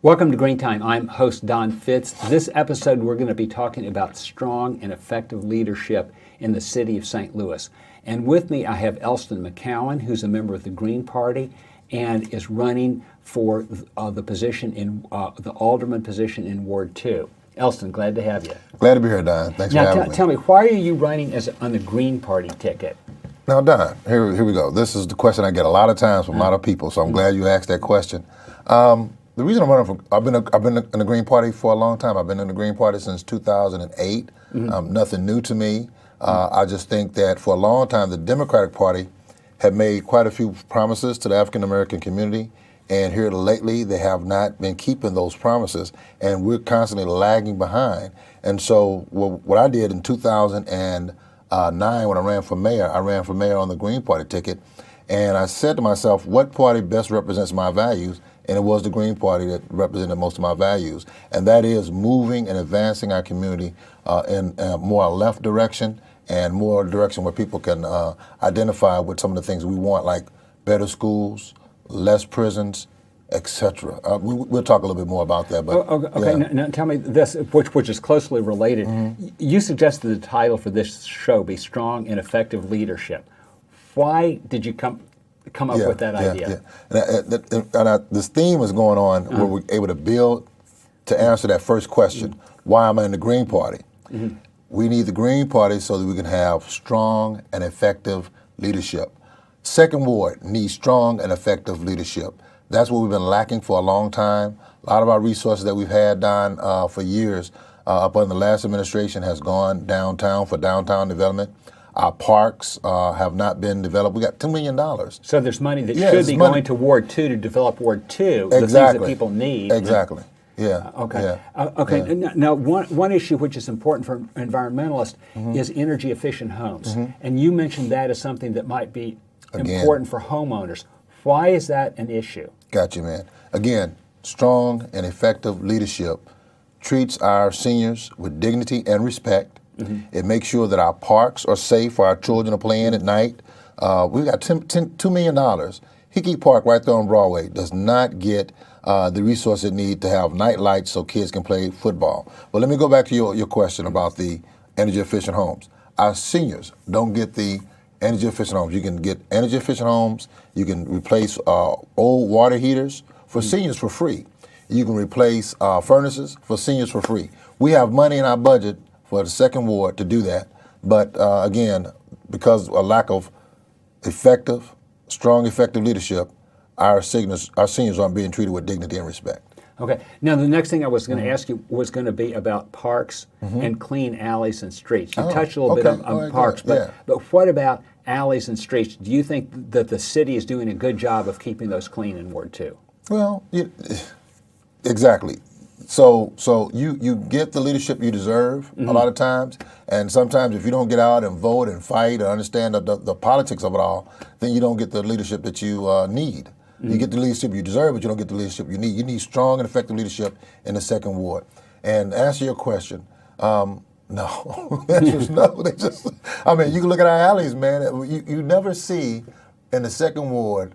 Welcome to Green Time. I'm host Don Fitz. This episode we're going to be talking about strong and effective leadership in the city of St. Louis. And with me I have Elston McCowan, who's a member of the Green Party and is running for the position in the Alderman position in Ward 2. Elston, glad to have you. Glad to be here, Don. Thanks for having me. Tell me, why are you running on the Green Party ticket? Now, Don, here we go. This is the question I get a lot of times from a lot of people, so I'm glad you asked that question. The reason I'm running I've been in the Green Party for a long time. I've been in the Green Party since 2008. Nothing new to me. I just think that for a long time, the Democratic Party had made quite a few promises to the African American community, and here lately they have not been keeping those promises, and we're constantly lagging behind. And so what I did in 2009 when I ran for mayor on the Green Party ticket, and I said to myself, what party best represents my values? And it was the Green Party that represented most of my values. And that is moving and advancing our community in a more left direction and more direction where people can identify with some of the things we want, like better schools, less prisons, etc. We'll talk a little bit more about that. But okay. Yeah. Now tell me this, which is closely related. You suggested the title for this show be Strong and Effective Leadership. Why did you come up with that idea? This theme is going on where we're able to build to answer that first question, why am I in the Green Party? We need the Green Party so that we can have strong and effective leadership. Second Ward needs strong and effective leadership. That's what we've been lacking for a long time. A lot of our resources that we've had, Don, for years, up under the last administration has gone downtown for downtown development. Our parks have not been developed. We got $2 million. So there's money that should be going to Ward 2 to develop Ward 2, the things that people need. Exactly. Yeah. Okay. Yeah. Now, one issue which is important for environmentalists is energy efficient homes. And you mentioned that as something that might be important for homeowners. Why is that an issue? Got you, man. Again, strong and effective leadership treats our seniors with dignity and respect. It makes sure that our parks are safe for our children to play in at night. We've got $2 million. Hickey Park right there on Broadway does not get the resources it needs to have night lights so kids can play football. But let me go back to your question about the energy efficient homes. Our seniors don't get the energy efficient homes. You can get energy efficient homes. You can replace old water heaters for seniors for free. You can replace furnaces for seniors for free. We have money in our budget for the Second Ward to do that. But again, because of a lack of strong, effective leadership, our seniors aren't being treated with dignity and respect. Okay. Now, the next thing I was going to ask you was going to be about parks and clean alleys and streets. You touched a little bit on parks, but what about alleys and streets? Do you think that the city is doing a good job of keeping those clean in Ward 2? Well, exactly. So you get the leadership you deserve a lot of times, and sometimes if you don't get out and vote and fight or understand the politics of it all, then you don't get the leadership that you need. You get the leadership you deserve, but you don't get the leadership you need. You need strong and effective leadership in the Second Ward. And to answer your question, no. Answer's no. I mean, you can look at our alleys, man. You never see in the Second Ward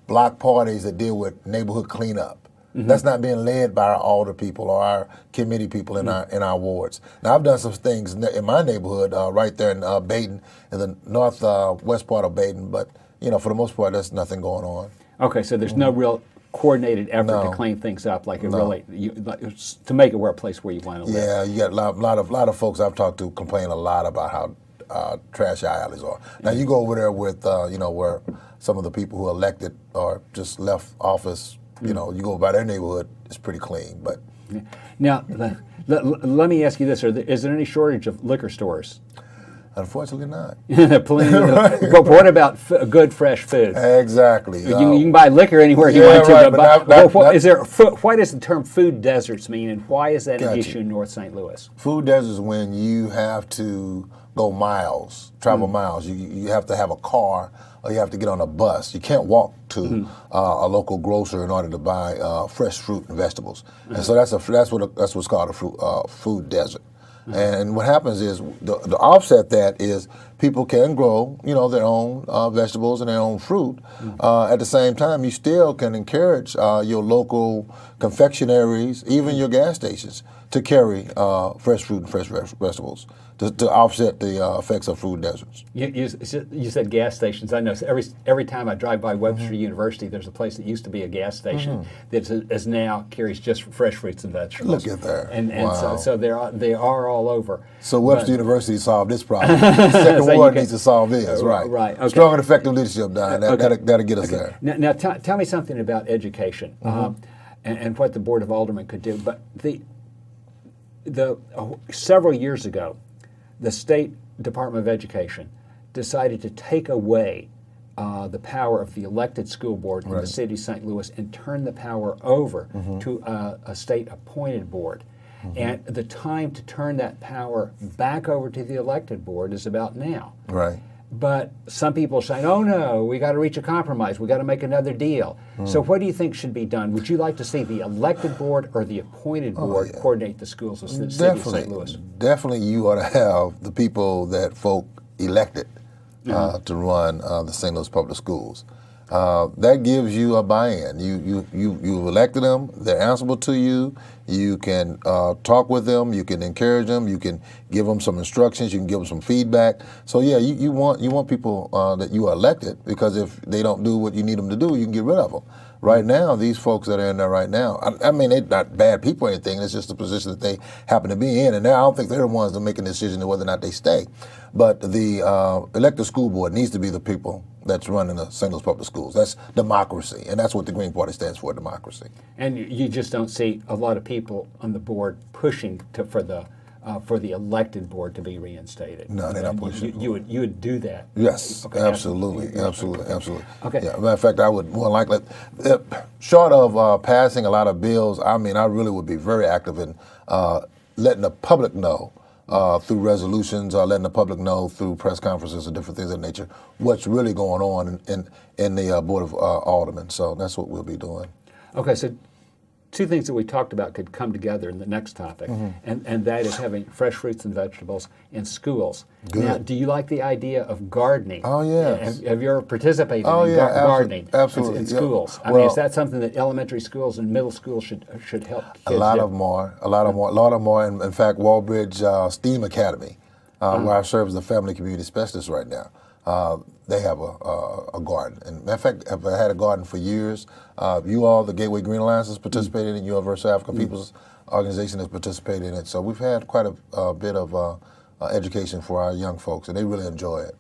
block parties that deal with neighborhood cleanup. That's not being led by our alder people or our committee people in our wards. Now, I've done some things in my neighborhood right there in Baden, in the northwest part of Baden, but for the most part, there's nothing going on. Okay, so there's no real coordinated effort to clean things up, like to make it a place where you want to live. Yeah, you got a lot of folks I've talked to complain a lot about how trashy our alleys are. Now you go over there with where some of the people who are elected or just left office. You go by their neighborhood, it's pretty clean. But now, let me ask you this: is there any shortage of liquor stores? Unfortunately, not. But what about good, fresh food? Exactly. You can buy liquor anywhere you want to. Why does the term food deserts mean, and why is that an issue in North St. Louis? Food deserts is when you have to go miles, travel miles. You have to have a car, or you have to get on a bus. You can't walk to a local grocer in order to buy fresh fruit and vegetables. And so that's what's called a food desert. And what happens is, the offset that is people can grow, their own vegetables and their own fruit. At the same time, you still can encourage your local confectionaries, even your gas stations, to carry fresh fruit and fresh vegetables to offset the effects of food deserts. You said gas stations. I know every time I drive by Webster University, there's a place that used to be a gas station that is now carries just fresh fruits and vegetables. Look at that. And wow. so they are all over. So Webster University solved this problem. The Second Ward needs to solve this, right? Right. Okay. Strong and effective leadership, Don. That'll get us there. Now tell me something about education and what the Board of Aldermen could do. But several years ago, the State Department of Education decided to take away the power of the elected school board in the city of St. Louis and turn the power over to a state-appointed board. And the time to turn that power back over to the elected board is about now. Right. But some people are saying, oh no, we got to reach a compromise, we got to make another deal. So what do you think should be done? Would you like to see the elected board or the appointed board coordinate the schools of the city of St. Louis? Definitely you ought to have the people that folk elected to run the St. Louis Public Schools. That gives you a buy-in. You've elected them, they're answerable to you, you can talk with them, you can encourage them, you can give them some instructions, you can give them some feedback. So yeah, you want people that you are elected, because if they don't do what you need them to do, you can get rid of them. Right now, these folks that are in there right now, I mean, they're not bad people or anything, it's just the position that they happen to be in, and I don't think they're the ones that make a decision of whether or not they stay. But the elected school board needs to be the people that's running the St. Louis Public Schools. That's democracy, and that's what the Green Party stands for, democracy. And you just don't see a lot of people on the board pushing for the elected board to be reinstated. No, they're not pushing. You would do that. Yes, okay, absolutely. Okay. Okay. Yeah, matter of fact, I would more likely, short of passing a lot of bills, I mean, I really would be very active in letting the public know through resolutions, letting the public know through press conferences and different things of that nature what's really going on in the Board of Aldermen. So that's what we'll be doing. Okay, so two things that we talked about could come together in the next topic, and that is having fresh fruits and vegetables in schools. Good. Now, do you like the idea of gardening? Oh, yes. Have you ever participated in gardening absolutely. in schools? I mean, is that something that elementary schools and middle schools should help kids A lot do? of them are. In fact, Walbridge STEAM Academy, where I serve as the family community specialist right now, they have a garden. And matter of fact, I've had a garden for years. You all, the Gateway Green Alliance, has participated in it. Universal African People's Organization has participated in it. So we've had quite a bit of education for our young folks, and they really enjoy it.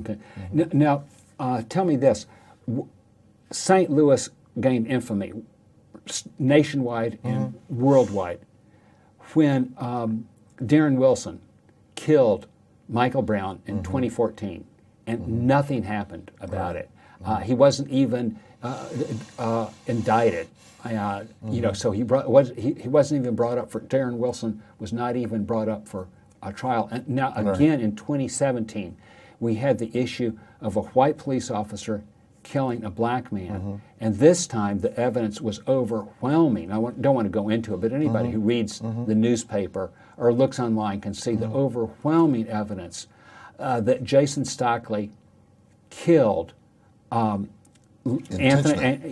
Okay. Now, tell me this. St. Louis gained infamy nationwide and worldwide when Darren Wilson killed Michael Brown in 2014, and nothing happened about it. He wasn't even indicted. You know, so he wasn't even brought up for. Darren Wilson was not even brought up for a trial. And now again in 2017, we had the issue of a white police officer killing a black man, and this time the evidence was overwhelming. I don't want to go into it, but anybody who reads the newspaper or looks online can see the overwhelming evidence that Jason Stockley killed Anthony.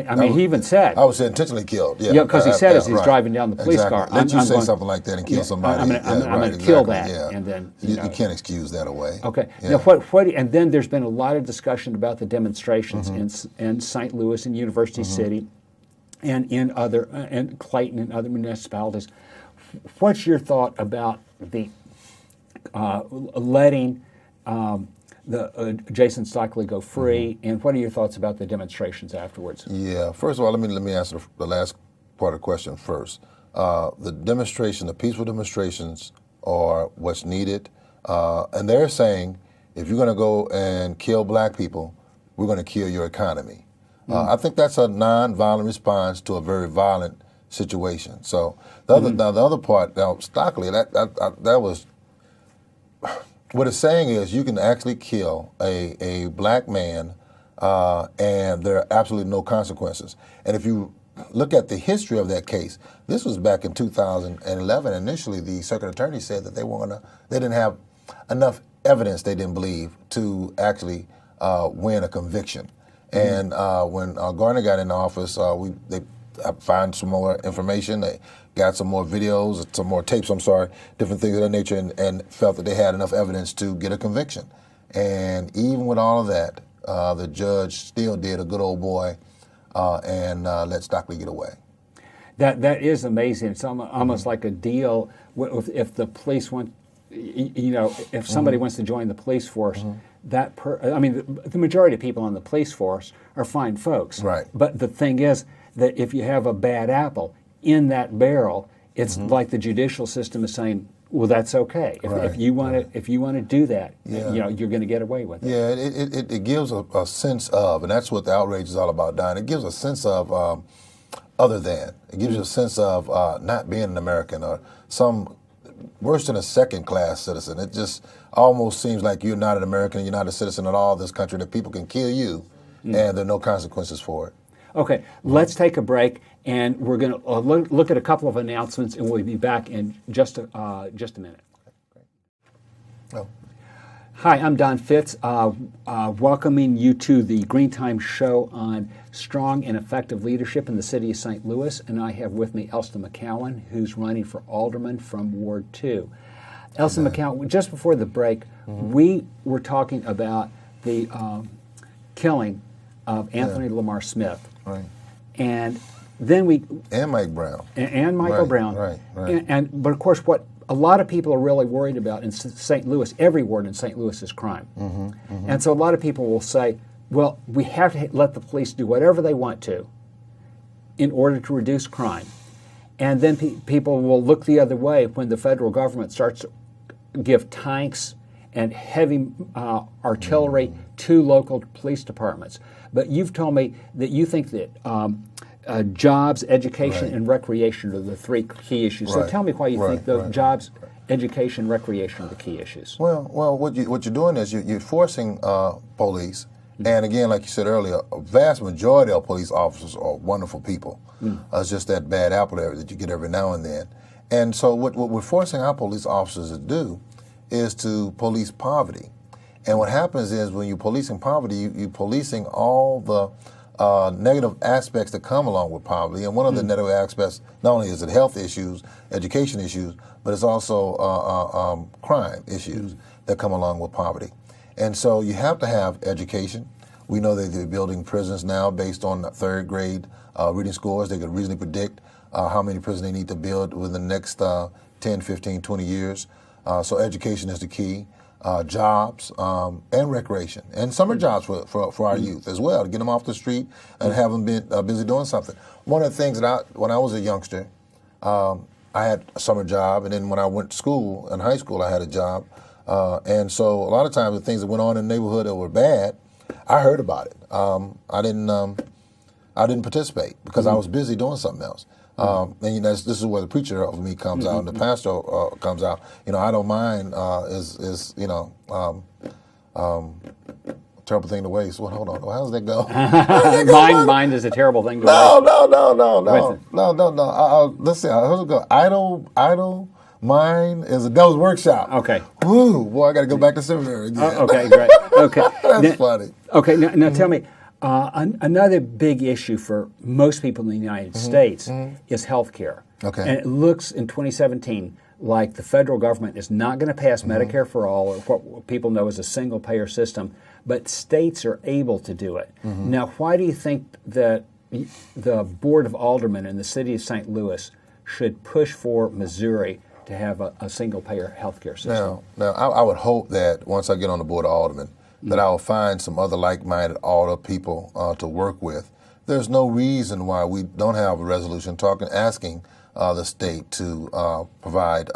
I mean, he even said. I would say intentionally killed. Yeah, because he said as he's driving down the police car. Let you say something like that and kill somebody. I'm going to kill that, and then you can't excuse that away. Okay. Now, what? And then there's been a lot of discussion about the demonstrations in St. Louis and University City, and in other and Clayton and other municipalities. What's your thought about the letting Jason Stockley go free, and what are your thoughts about the demonstrations afterwards? Yeah, first of all, let me answer the last part of the question first. The peaceful demonstrations are what's needed, and they're saying if you're going to go and kill black people, we're going to kill your economy. I think that's a non-violent response to a very violent situation. So the other part, now Stockley, that was. What it's saying is you can actually kill a black man and there are absolutely no consequences. And if you look at the history of that case, this was back in 2011. Initially, the circuit attorney said that they didn't have enough evidence they didn't believe to actually win a conviction. And when Gardner got in office, they found some more information. They got some more videos, some more tapes, different things of that nature, and felt that they had enough evidence to get a conviction. And even with all of that, the judge still did a good old boy and let Stockley get away. That is amazing. It's almost like a deal. If the police want, if somebody wants to join the police force, the majority of people on the police force are fine folks. Right. But the thing is that if you have a bad apple in that barrel, it's like the judicial system is saying, well, that's okay. If you want to do that, you're going to get away with it. Yeah, it gives a sense of, and that's what the outrage is all about, Don. It gives a sense of other than. It gives you a sense of not being an American or some worse than a second-class citizen. It just almost seems like you're not an American, you're not a citizen at all of this country, that people can kill you and there are no consequences for it. Okay, let's take a break, and we're going to look at a couple of announcements, and we'll be back in just a minute. Oh. Hi, I'm Don Fitz, welcoming you to the Green Time Show on strong and effective leadership in the city of St. Louis, and I have with me Elston McCowan, who's running for Alderman from Ward 2. Elston McCowan, just before the break, we were talking about the killing of Anthony Lamar Smith. Right. And then we... And Mike Brown. And Michael Brown. Right. But of course, what a lot of people are really worried about in St. Louis, every ward in St. Louis is crime. And so a lot of people will say, well, we have to let the police do whatever they want to in order to reduce crime. And then people will look the other way when the federal government starts to give tanks and heavy artillery to local police departments. But you've told me that you think that jobs, education, and recreation are the three key issues. So tell me why you think those jobs, education, recreation are the key issues. Well, what you're doing is you're forcing police, and again, like you said earlier, a vast majority of police officers are wonderful people. It's just that bad apple there that you get every now and then. And so what we're forcing our police officers to do is to police poverty. And what happens is when you're policing poverty, you're policing all the negative aspects that come along with poverty. And one of the negative aspects, not only is it health issues, education issues, but it's also crime issues that come along with poverty. And so you have to have education. We know that they're building prisons now based on third grade reading scores. They can reasonably predict how many prisons they need to build within the next 10, 15, 20 years. So education is the key. Jobs and recreation and summer jobs for our youth as well, to get them off the street and have them busy doing something. One of the things that when I was a youngster, I had a summer job, and then when I went to school, in high school, I had a job. And so a lot of times the things that went on in the neighborhood that were bad, I heard about it. I didn't participate because I was busy doing something else. And this is where the preacher of me comes out, and the pastor comes out. I don't mind terrible thing to waste. Well, hold on, how does that go? Mind is a terrible thing to waste. No. Let's see, how does it go? Idle mind is a devil's workshop. Okay. Woo, boy, I got to go back to seminary again. Okay, great. Okay, that's funny. Okay, now tell me. Another big issue for most people in the United States is health care. Okay. And it looks in 2017 like the federal government is not going to pass Medicare for all, or what people know as a single-payer system, but states are able to do it. Now, why do you think that the Board of Aldermen in the city of St. Louis should push for Missouri to have a single-payer health care system? Now, I would hope that once I get on the Board of Aldermen, that I will find some other like-minded alder people to work with. There's no reason why we don't have a resolution asking the state to provide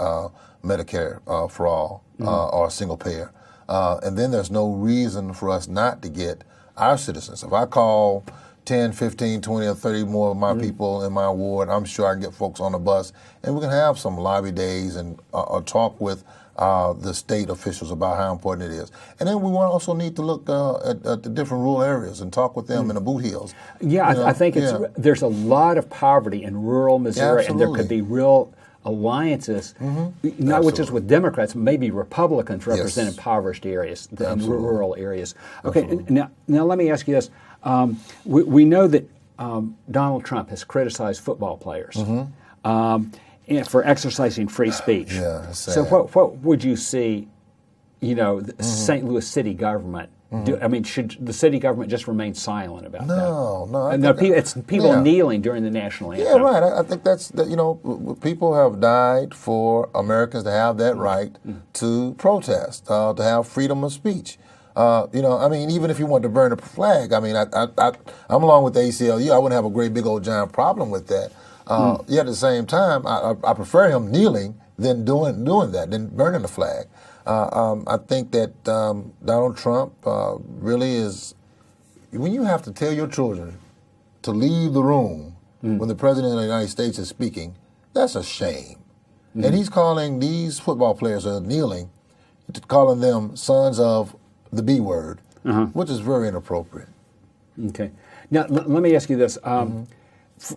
Medicare for all or single payer. And then there's no reason for us not to get our citizens. If I call 10, 15, 20, or 30 more of my people in my ward, I'm sure I can get folks on the bus, and we can have some lobby days and talk with the state officials about how important it is. And then we also need to look at the different rural areas and talk with them in the boot hills. Yeah, I think there's a lot of poverty in rural Missouri, and there could be real alliances, not just with Democrats, maybe Republicans represent impoverished areas and rural areas. Okay, now let me ask you this. We know that Donald Trump has criticized football players for exercising free speech. So what would you see, the St. Louis city government do? I mean, should the city government just remain silent about that? No. It's people kneeling during the national anthem. Yeah, right. I think that's, people have died for Americans to have that right to protest, to have freedom of speech. I mean, even if you want to burn a flag, I mean, I'm along with the ACLU. I wouldn't have a great big old giant problem with that. Yet at the same time, I prefer him kneeling than doing that, than burning the flag. I think that Donald Trump really is, when you have to tell your children to leave the room when the President of the United States is speaking, that's a shame. And he's calling these football players who are kneeling, calling them sons of the B word, which is very inappropriate. Okay. Now, let me ask you this.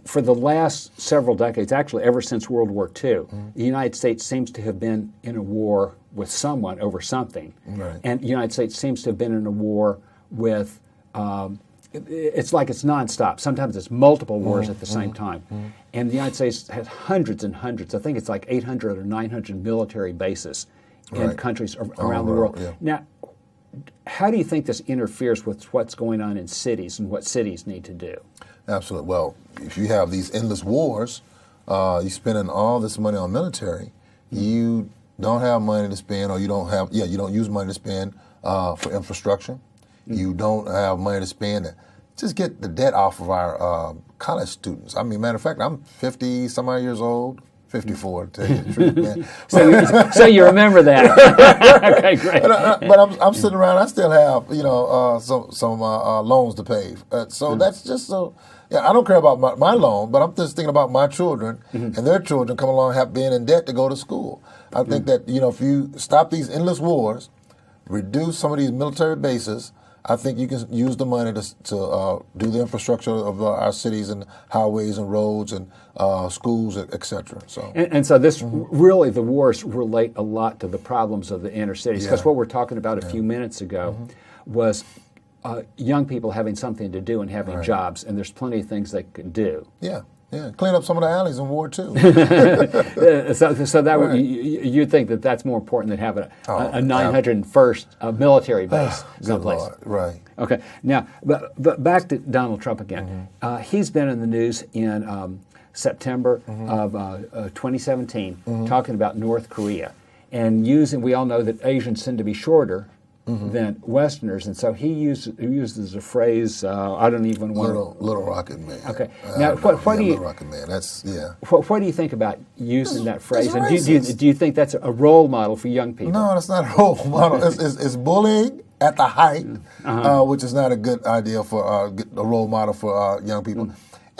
For the last several decades, actually ever since World War II, the United States seems to have been in a war with someone over something. Right. And the United States seems to have been in a war with, it's like it's nonstop. Sometimes it's multiple wars at the same time. And the United States has hundreds and hundreds, I think it's like 800 or 900 military bases in countries around the world. Now, how do you think this interferes with what's going on in cities and what cities need to do? Absolutely. Well, if you have these endless wars, you're spending all this money on military, you don't have money to spend, or you don't use money to spend for infrastructure. You don't have money to spend to just get the debt off of our college students. I mean, matter of fact, I'm 50 some odd years old. 54, to tell you the truth, man. So you remember that? Okay, great. But I'm sitting around. I still have some loans to pay. So that's just so. Yeah, I don't care about my loan, but I'm just thinking about my children and their children coming along being in debt to go to school. I think that if you stop these endless wars, reduce some of these military bases, I think you can use the money to do the infrastructure of our cities and highways and roads and schools, et cetera. So and so this really, the wars relate a lot to the problems of the inner cities, because what we're talking about a few minutes ago was young people having something to do and having jobs, and there's plenty of things they can do. Yeah, clean up some of the alleys in Ward 2. So that you think that that's more important than having a 901st military base someplace. Lord, right. Okay. Now, but back to Donald Trump again. He's been in the news in September of 2017 talking about North Korea and we all know that Asians tend to be shorter than Westerners, and so he uses a phrase. I don't even want little rocket man. Okay. Now, what do you? Little rocket man. That's What do you think about using that phrase? And do you think that's a role model for young people? No, that's not a role model. It's bullying at the height, which is not a good idea for a role model for young people.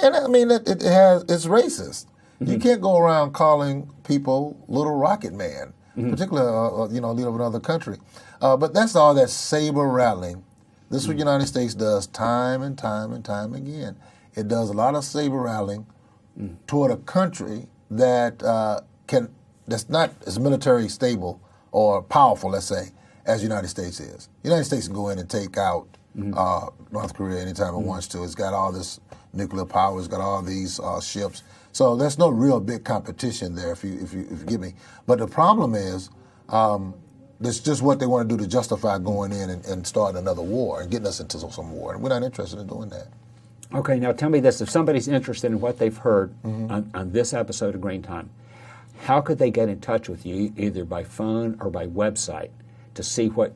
And I mean, it's racist. You can't go around calling people little rocket man, particularly leader of another country. But that's all that saber rattling. This is what the United States does time and time and time again. It does a lot of saber rattling toward a country that that's not as military stable or powerful, let's say, as the United States is. The United States can go in and take out North Korea anytime it wants to. It's got all this nuclear power. It's got all these ships. So there's no real big competition there, if you give me. But the problem is, that's just what they want to do to justify going in and starting another war and getting us into some war. And we're not interested in doing that. Okay, now tell me this. If somebody's interested in what they've heard on this episode of Green Time, how could they get in touch with you, either by phone or by website, to see what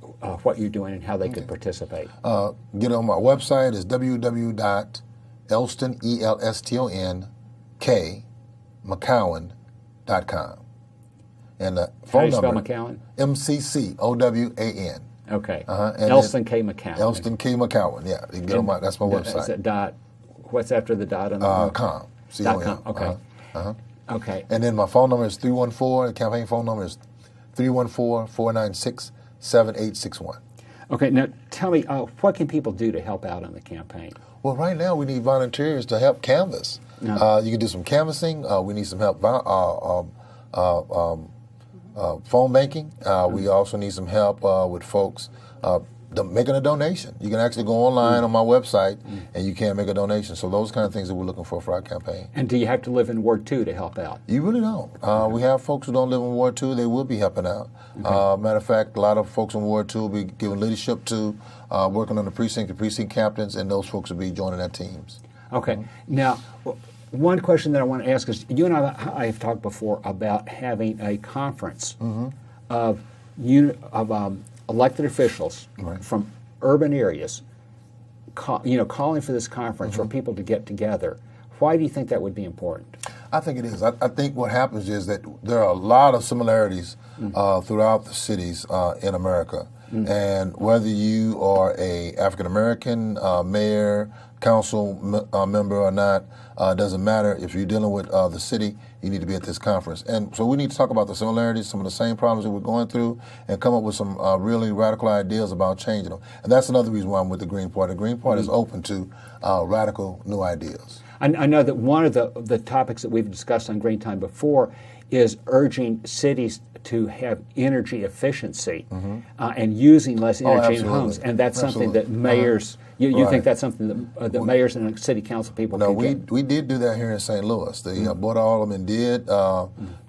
you're doing and how they could participate? Get on my website. Is www.elston, ELSTON, McCowan.com. And the phone number. How do you spell McCowan? MCCOWAN. Okay. Elston K McCowan. Elston K McCowan. Yeah, you can get on that's my website. Is it dot? What's after the dot on the .com. .com. Okay. Okay. And then my phone number is 314. The campaign phone number is 314-496-7861. Okay. Now tell me, what can people do to help out on the campaign? Well, right now we need volunteers to help canvass. You can do some canvassing. We need some help phone banking. We also need some help with folks making a donation. You can actually go online on my website and you can make a donation. So those kind of things that we're looking for our campaign. And do you have to live in Ward 2 to help out? You really don't. We have folks who don't live in Ward 2. They will be helping out. Okay. Matter of fact, a lot of folks in Ward 2 will be giving leadership to, working on the precinct captains, and those folks will be joining their teams. Okay. Now, one question that I want to ask is, you and I have talked before about having a conference of elected officials from urban areas, calling for this conference for people to get together. Why do you think that would be important? I think it is. I think what happens is that there are a lot of similarities throughout the cities in America. And whether you are a African American mayor, council member or not, doesn't matter. If you're dealing with the city, you need to be at this conference. And so we need to talk about the similarities, some of the same problems that we're going through, and come up with some really radical ideas about changing them. And that's another reason why I'm with the Green Party. The Green Party is open to radical new ideas. I know that one of the topics that we've discussed on Green Time before is urging cities to have energy efficiency and using less energy in homes. And that's something that mayors, you think that's something that mayors and city council people can get? We did do that here in St. Louis. The Board of Alderman did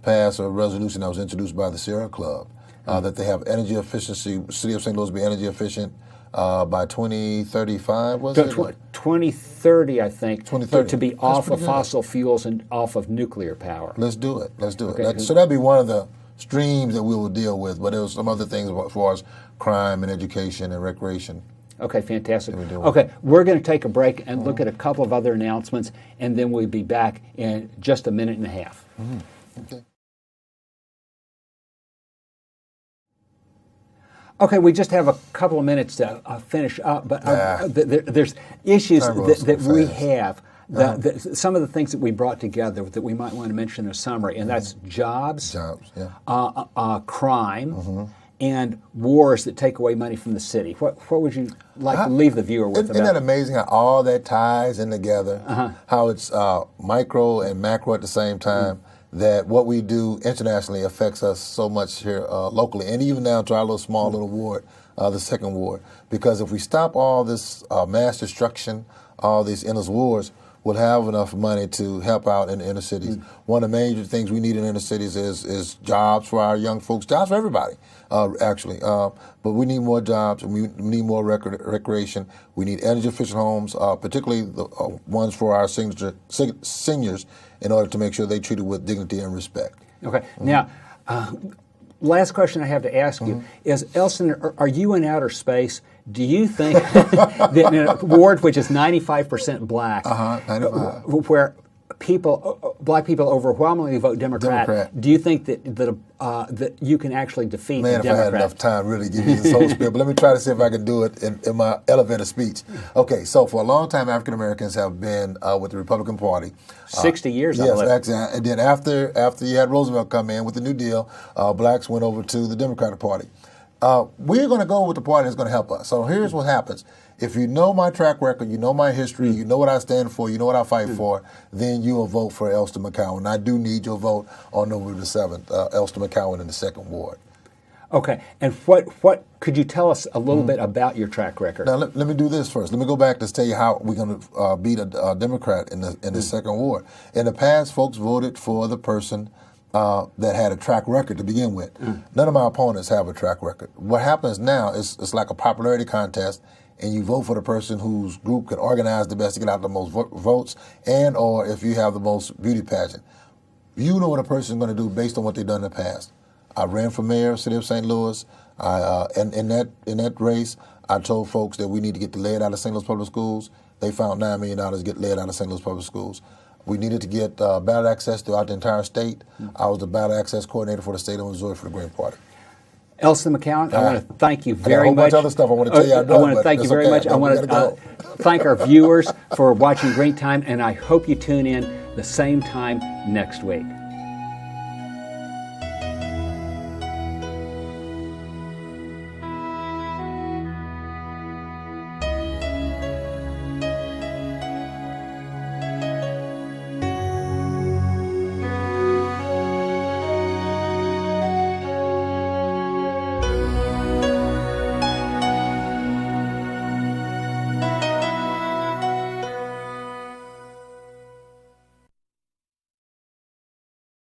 pass a resolution that was introduced by the Sierra Club that they have energy efficiency, City of St. Louis be energy efficient by 2035, was it? 2030, I think, 2030. To be off of fossil fuels and off of nuclear power. Let's do it. Let's do Okay. it. So that'd be one of the streams that we will deal with, but there was some other things as far as crime and education and recreation. Okay, fantastic. Okay, we're going to take a break and look at a couple of other announcements, and then we'll be back in just a minute and a half. Okay. Okay, we just have a couple of minutes to finish up, but there's issues that we have. Some of the things that we brought together that we might want to mention in a summary, and that's jobs, crime, and wars that take away money from the city. What would you like to leave the viewer with? Isn't that amazing how all that ties in together? How it's micro and macro at the same time. That what we do internationally affects us so much here locally, and even down to our small little ward, the second ward. Because if we stop all this mass destruction, all these endless wars, we'll have enough money to help out in the inner cities. One of the major things we need in inner cities is jobs for our young folks, jobs for everybody, actually. But we need more jobs, and we need more recreation. We need energy efficient homes, particularly the ones for our seniors, in order to make sure they're treated with dignity and respect. Okay. Now, last question I have to ask you is, Elston, are you in outer space? Do you think that in a ward which is 95% black, 95. where black people overwhelmingly vote Democrat, do you think that you can actually defeat the Democrat? Man, if I had enough time, really give you this whole spiel. But let me try to see if I can do it in my elevator speech. Okay, so for a long time, African Americans have been with the Republican Party. 60 years, I believe. Yes, exactly. And then after you had Roosevelt come in with the New Deal, blacks went over to the Democratic Party. We're going to go with the party that's going to help us. So here's what happens. If you know my track record, you know my history, you know what I stand for, you know what I fight for, then you will vote for Elston McCowan. I do need your vote on November the 7th, Elston McCowan in the second ward. Okay. And what could you tell us a little bit about your track record? Now, let me do this first. Let me go back to tell you how we're going to beat a Democrat in the second ward. In the past, folks voted for the person that had a track record to begin with. None of my opponents have a track record. What happens now is it's like a popularity contest, and you vote for the person whose group can organize the best to get out the most votes, and or if you have the most beauty pageant. You know what a person is going to do based on what they've done in the past. I ran for mayor, City of St. Louis. In that race, I told folks that we need to get the lead out of St. Louis public schools. They found $9 million to get lead out of St. Louis public schools. We needed to get ballot access throughout the entire state. I was the ballot access coordinator for the state of Missouri for the Green Party. Elston McCowan, I want to thank you very much. I got a whole bunch of other stuff I want to tell you. I want to thank you very much. I want to thank our viewers for watching Green Time, and I hope you tune in the same time next week.